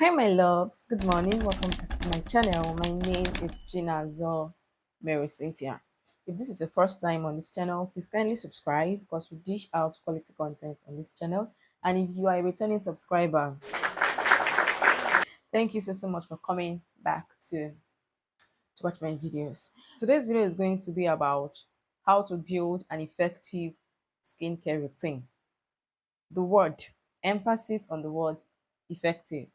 Hi, my loves. Good morning. Welcome back to my channel. My name is Gina Mary Cynthia. If this is your first time on this channel, please kindly subscribe because we dish out quality content on this channel. And if you are a returning subscriber, thank you so much for coming back to watch my videos. Today's video is going to be about how to build an effective skincare routine. The word, emphasis on the word effective.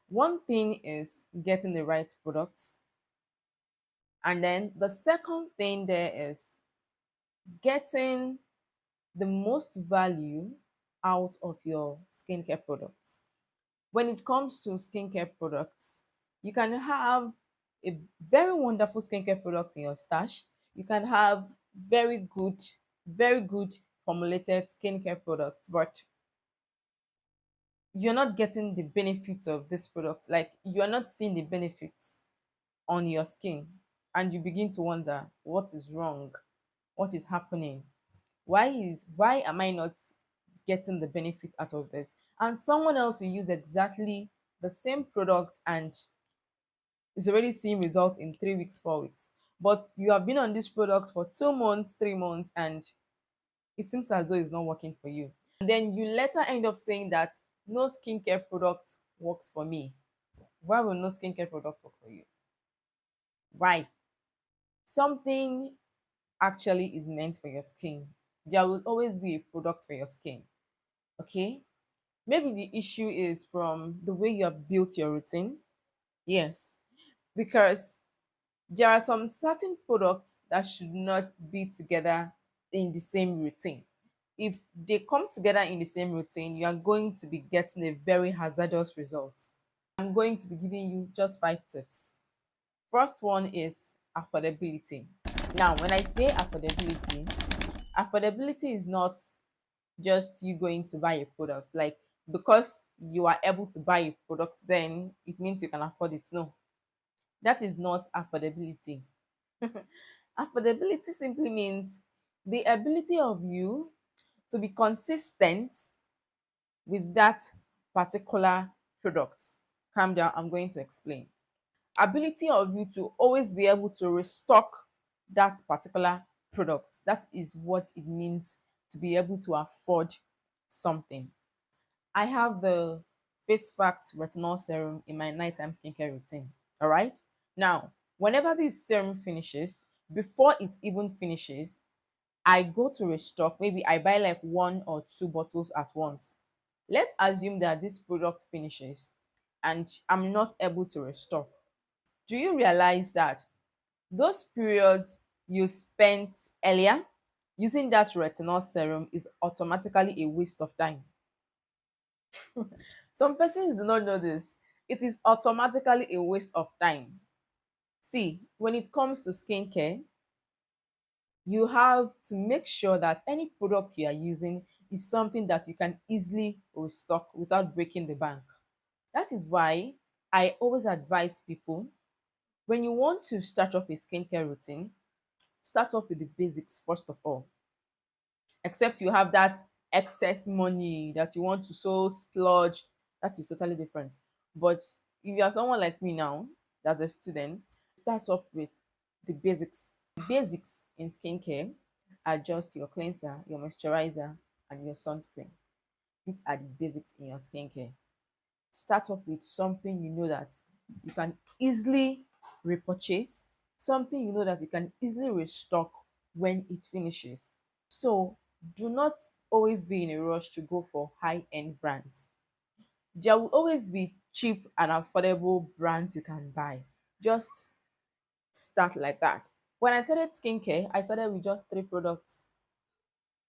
One thing is getting the right products. And then the second thing there is getting the most value out of your skincare products. When it comes to skincare products, you can have a very wonderful skincare product in your stash. You can have very good formulated skincare products, but you're not getting the benefits of this product. Like you're not seeing the benefits on your skin, and you begin to wonder what is wrong, what is happening, why am I not getting the benefit out of this? And someone else will use exactly the same product and is already seeing results in 3 weeks, 4 weeks, but you have been on this product for 2 months, 3 months, and it seems as though it's not working for you. And then you later end up saying that no skincare product works for me. Why will no skincare product work for you? Why? Something actually is meant for your skin. There will always be a product for your skin. Okay? Maybe the issue is from the way you have built your routine. Yes. Because there are some certain products that should not be together in the same routine. If they come together in the same routine, you are going to be getting a very hazardous result. I'm going to be giving you just 5 tips. First one is affordability. Now, when I say affordability, affordability is not just you going to buy a product. Like because you are able to buy a product, then it means you can afford it. No, that is not affordability. Affordability simply means the ability of you to be consistent with that particular product. Calm down, I'm going to explain. Ability of you to always be able to restock that particular product. That is what it means to be able to afford something. I have the Face Facts Retinol Serum in my nighttime skincare routine. All right. Now, whenever this serum finishes, before it even finishes, I go to restock. Maybe I buy like 1 or 2 bottles at once. Let's assume that this product finishes and I'm not able to restock. Do you realize that those periods you spent earlier using that retinol serum is automatically a waste of time? Some persons do not know this. It is automatically a waste of time. See, when it comes to skincare, you have to make sure that any product you are using is something that you can easily restock without breaking the bank. That is why I always advise people, when you want to start up a skincare routine, start up with the basics first of all. Except you have that excess money that you want to so splurge, that is totally different. But if you are someone like me now, that's a student, start up with the basics. Basics in skincare are just your cleanser, your moisturizer, and your sunscreen. These are the basics in your skincare. Start up with something you know that you can easily repurchase, something you know that you can easily restock when it finishes. So do not always be in a rush to go for high-end brands. There will always be cheap and affordable brands you can buy. Just start like that. When I started skincare, I started with just 3 products.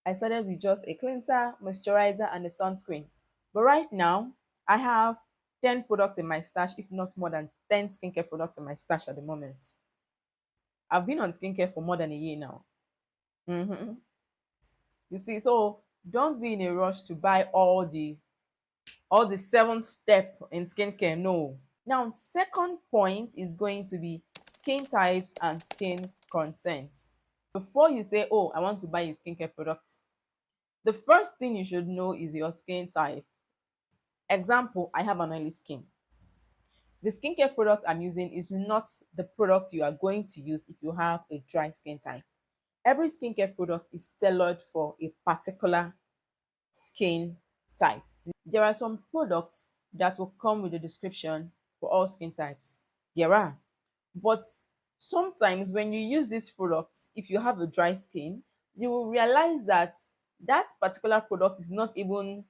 I started with just a cleanser, moisturizer, and a sunscreen. But right now, I have 10 products in my stash, if not more than 10 skincare products in my stash at the moment. I've been on skincare for more than a year now. Mhm. You see, so don't be in a rush to buy all the 7 step in skincare. No. Now, second point is going to be skin types and skin concerns. Before you say, oh, I want to buy a skincare product, the first thing you should know is your skin type. Example, I have an oily skin. The skincare product I'm using is not the product you are going to use if you have a dry skin type. Every skincare product is tailored for a particular skin type. There are some products that will come with a description for all skin types. There are. But sometimes when you use these products, if you have a dry skin, you will realize that that particular product is not even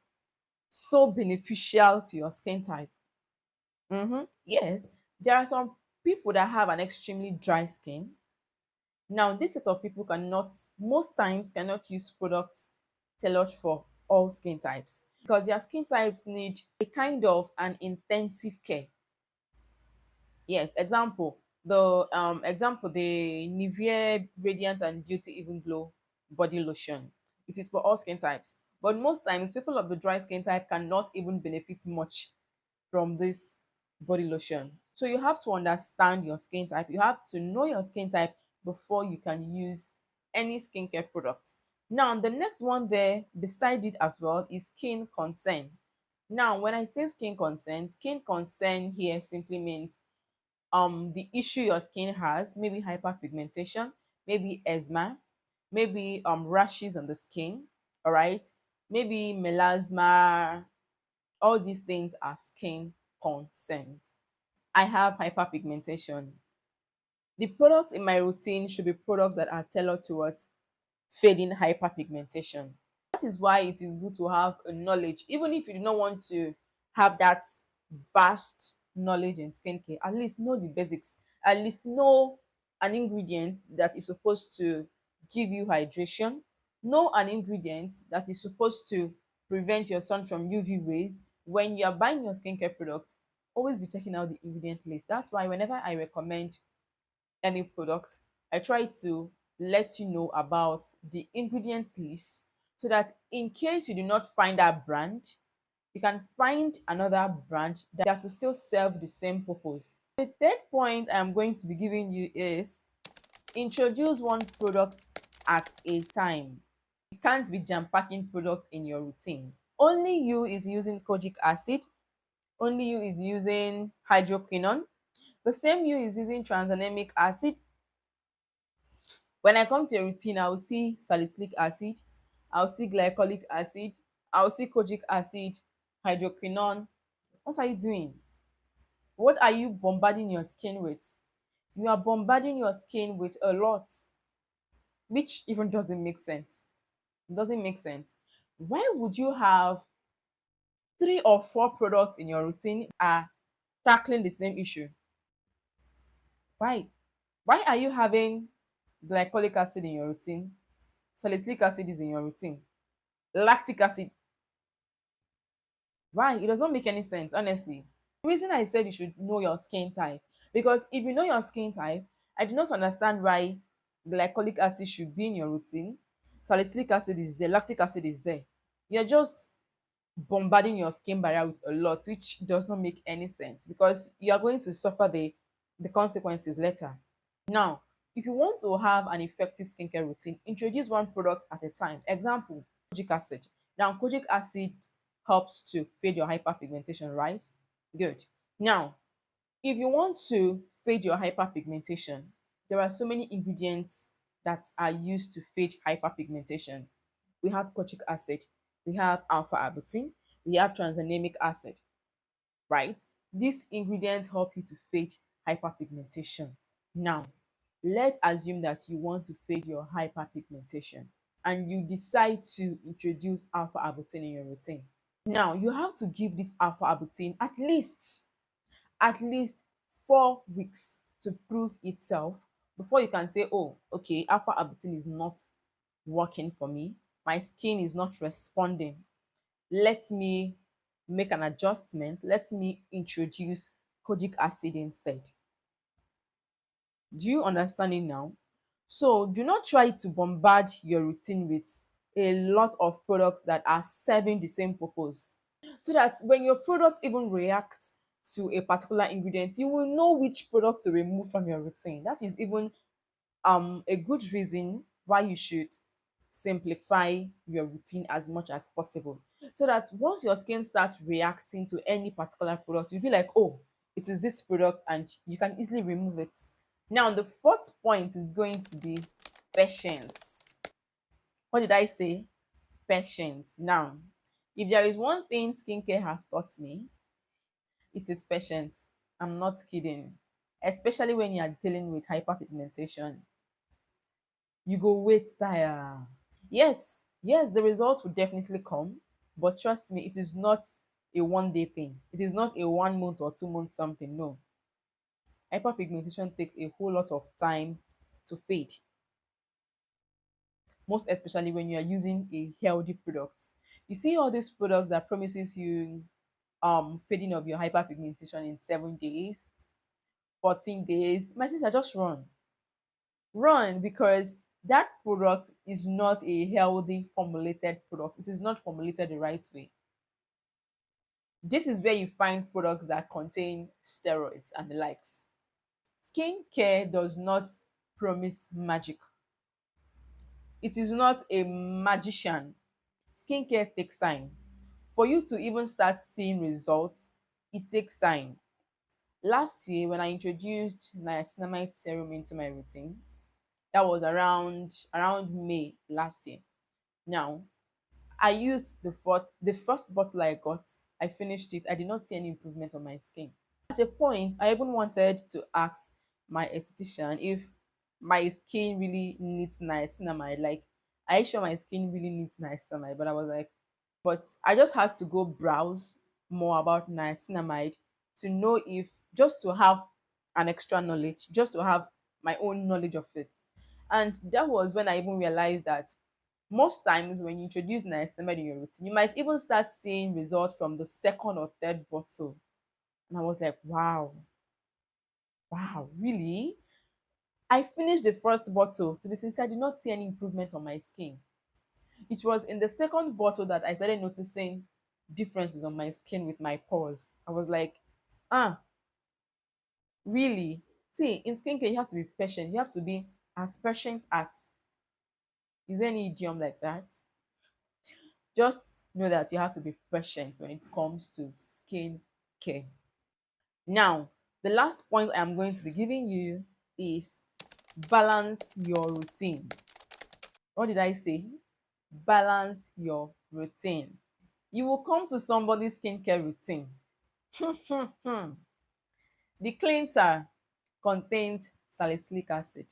so beneficial to your skin type. Yes, there are some people that have an extremely dry skin. Now, this set of people cannot, most times, cannot use products tailored for all skin types because their skin types need a kind of an intensive care. Yes, the Nivea Radiant and Beauty Even Glow body lotion. It is for all skin types. But most times people of the dry skin type cannot even benefit much from this body lotion. So you have to understand your skin type. You have to know your skin type before you can use any skincare product. Now, the next one there beside it as well is skin concern. Now, when I say skin concern here simply means the issue your skin has, maybe hyperpigmentation, maybe eczema, maybe rashes on the skin, all right, maybe melasma. All these things are skin concerns. I have hyperpigmentation. The products in my routine should be products that are tailored towards fading hyperpigmentation. That is why it is good to have a knowledge, even if you do not want to have that vast knowledge in skincare. At least know the basics. At least know an ingredient that is supposed to give you hydration. Know an ingredient that is supposed to prevent your sun from UV rays. When you are buying your skincare product, always be checking out the ingredient list. That's why whenever I recommend any product, I try to let you know about the ingredient list so that in case you do not find that brand, you can find another brand that will still serve the same purpose. The third point I am going to be giving you is introduce one product at a time. You can't be jam packing product in your routine. Only you is using kojic acid, only you is using hydroquinone, the same you is using tranexamic acid. When I come to your routine, I will see salicylic acid, I'll see glycolic acid, I'll see kojic acid, hydroquinone. What are you doing? What are you bombarding your skin with? You are bombarding your skin with a lot, which even doesn't make sense. It doesn't make sense. Why would you have 3 or 4 products in your routine are tackling the same issue? Why? Why are you having glycolic acid in your routine? Salicylic acid is in your routine. Lactic acid. Why? It does not make any sense, honestly. The reason I said you should know your skin type, because if you know your skin type, I do not understand why glycolic acid should be in your routine. Salicylic acid is there, lactic acid is there. You're just bombarding your skin barrier with a lot, which does not make any sense because you are going to suffer the consequences later. Now, if you want to have an effective skincare routine, introduce one product at a time. Example, kojic acid. Now, kojic acid helps to fade your hyperpigmentation, right? Good. Now, if you want to fade your hyperpigmentation, there are so many ingredients that are used to fade hyperpigmentation. We have kojic acid, we have alpha arbutin, we have tranexamic acid, right? These ingredients help you to fade hyperpigmentation. Now, let's assume that you want to fade your hyperpigmentation and you decide to introduce alpha arbutin in your routine. Now, you have to give this alpha arbutin at least 4 weeks to prove itself before you can say, oh, okay, alpha arbutin is not working for me. My skin is not responding. Let me make an adjustment. Let me introduce kojic acid instead. Do you understand it now? So do not try to bombard your routine with a lot of products that are serving the same purpose. So that when your product even reacts to a particular ingredient, you will know which product to remove from your routine. That is even a good reason why you should simplify your routine as much as possible. So that once your skin starts reacting to any particular product, you'll be like, oh, it is this product and you can easily remove it. Now, the fourth point is going to be patience. What did I say? Patience. Now, if there is one thing skincare has taught me, it is patience. I'm not kidding. Especially when you are dealing with hyperpigmentation. You go wait tire. Yes, the result will definitely come, but trust me, it is not a 1 day thing. It is not a 1 month or 2 months something. No. Hyperpigmentation takes a whole lot of time to fade, most especially when you are using a healthy product. You see all these products that promises you fading of your hyperpigmentation in 7 days, 14 days. My sister, just run. Run, because that product is not a healthy formulated product. It is not formulated the right way. This is where you find products that contain steroids and the likes. Skincare does not promise magic. It is not a magician. Skincare takes time. For you to even start seeing results, it takes time. Last year, when I introduced niacinamide serum into my routine, that was around May last year. Now, I used the first bottle I got. I finished it. I did not see any improvement on my skin. At a point, I even wanted to ask my esthetician if my skin really needs niacinamide. Like, are you sure my skin really needs niacinamide? But I was like, but I just had to go browse more about niacinamide to know if, just to have an extra knowledge, just to have my own knowledge of it. And that was when I even realized that most times when you introduce niacinamide in your routine, you might even start seeing results from the second or third bottle. And I was like, wow, really? I finished the first bottle. To be sincere, I did not see any improvement on my skin. It was in the second bottle that I started noticing differences on my skin with my pores. I was like, ah, really? See, in skincare, you have to be patient. You have to be as patient as, is there any idiom like that? Just know that you have to be patient when it comes to skin care. Now, the last point I am going to be giving you is balance your routine. What did I say? Balance your routine. You will come to somebody's skincare routine. The cleanser contains salicylic acid.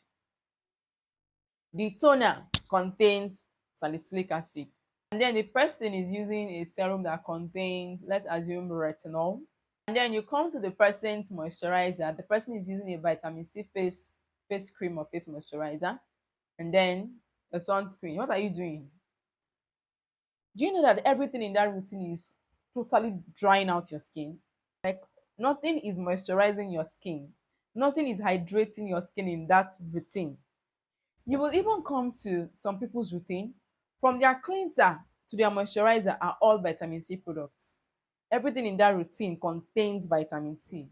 The toner contains salicylic acid. And then the person is using a serum that contains, let's assume, retinol. And then you come to the person's moisturizer. The person is using a vitamin C face cream or face moisturizer. And then a sunscreen. What are you doing? Do you know that everything in that routine is totally drying out your skin? Like, nothing is moisturizing your skin. Nothing is hydrating your skin in that routine. You will even come to some people's routine, from their cleanser to their moisturizer are all vitamin C products. Everything in that routine contains vitamin C.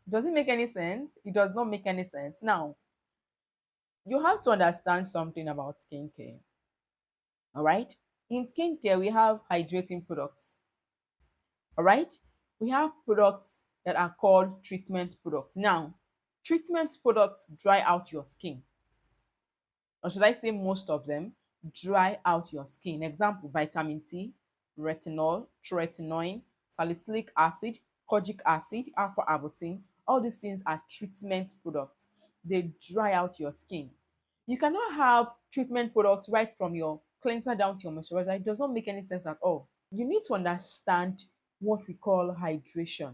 Does it make any sense? It does not make any sense. Now, you have to understand something about skincare. All right? In skincare, we have hydrating products. All right? We have products that are called treatment products. Now, treatment products dry out your skin, or should I say most of them dry out your skin. Example, vitamin T, retinol, tretinoin, salicylic acid, kojic acid, alpha arbutin. All these things are treatment products. They dry out your skin. You cannot have treatment products right from your cleanser down to your moisturizer. It does not make any sense at all. You need to understand what we call hydration.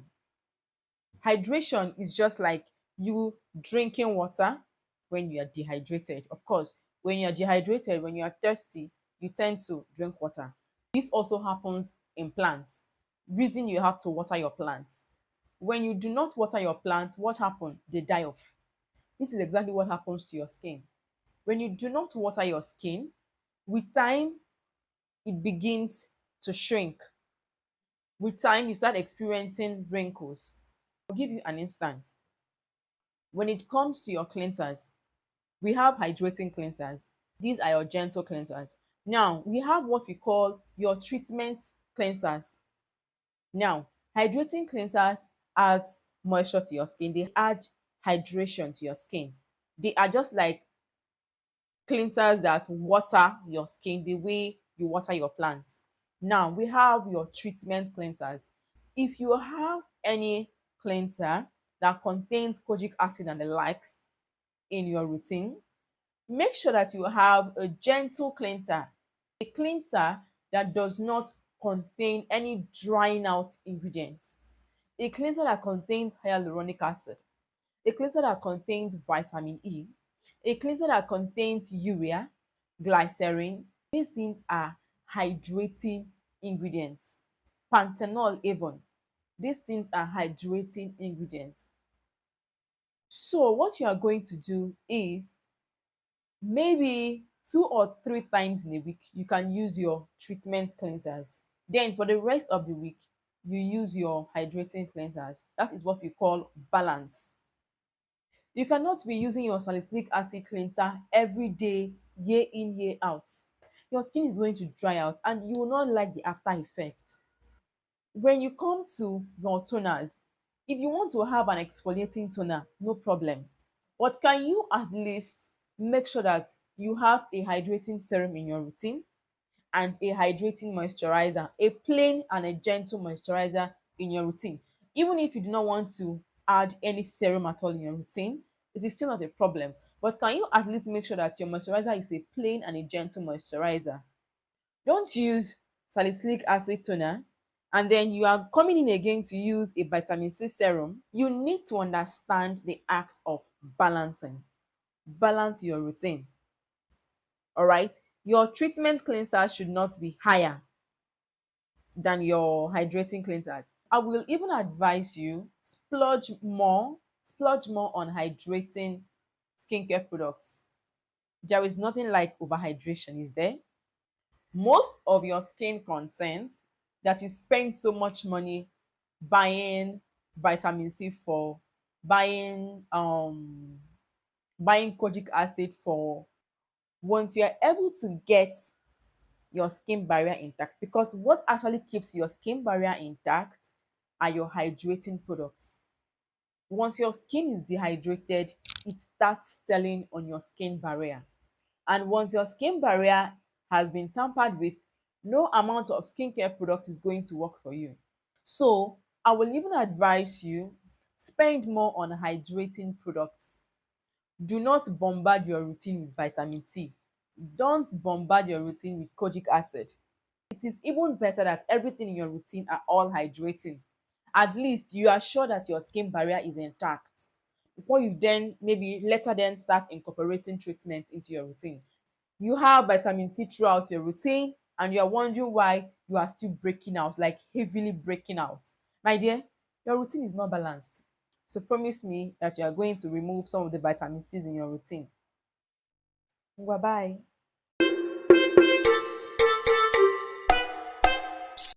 Hydration is just like you drinking water when you are dehydrated. Of course, when you are dehydrated, when you are thirsty, you tend to drink water. This also happens in plants. Reason you have to water your plants. When you do not water your plants, what happens? They die off. This is exactly what happens to your skin. When you do not water your skin, with time, it begins to shrink. With time, you start experiencing wrinkles. I'll give you an instance. When it comes to your cleansers, we have hydrating cleansers. These are your gentle cleansers. Now, we have what we call your treatment cleansers. Now, hydrating cleansers adds moisture to your skin, they add hydration to your skin. They are just like cleansers that water your skin the way you water your plants. Now we have your treatment cleansers. If you have any cleanser that contains kojic acid and the likes in your routine, make sure that you have a gentle cleanser, a cleanser that does not contain any drying out ingredients, a cleanser that contains hyaluronic acid, a cleanser that contains vitamin E, a cleanser that contains urea, glycerin. These things are hydrating ingredients. Panthenol even. These things are hydrating ingredients. So what you are going to do is maybe 2 or 3 times in a week you can use your treatment cleansers. Then for the rest of the week you use your hydrating cleansers. That is what we call balance. You cannot be using your salicylic acid cleanser every day, year in, year out. Your skin is going to dry out and you will not like the after effect. When you come to your toners, if you want to have an exfoliating toner, no problem. But can you at least make sure that you have a hydrating serum in your routine and a hydrating moisturizer, a plain and a gentle moisturizer in your routine? Even if you do not want to add any serum at all in your routine, it is still not a problem. But can you at least make sure that your moisturizer is a plain and a gentle moisturizer? Don't use salicylic acid toner and then you are coming in again to use a vitamin C serum. You need to understand the act of balancing. Balance your routine. All right. Your treatment cleanser should not be higher than your hydrating cleansers. I will even advise you splurge more on hydrating skincare products. There is nothing like overhydration, is there? Most of your skin concerns that you spend so much money buying vitamin C for, buying kojic acid for, once you are able to get your skin barrier intact, because what actually keeps your skin barrier intact are your hydrating products. Once your skin is dehydrated, it starts telling on your skin barrier. And once your skin barrier has been tampered with, no amount of skincare product is going to work for you. So I will even advise you spend more on hydrating products. Do not bombard your routine with vitamin C. Don't bombard your routine with kojic acid. It is even better that everything in your routine are all hydrating. At least you are sure that your skin barrier is intact before you then maybe later then start incorporating treatments into your routine. You have vitamin C throughout your routine and you are wondering why you are still breaking out, like heavily breaking out. My dear, your routine is not balanced. So promise me that you are going to remove some of the vitamin C's in your routine. Bye bye.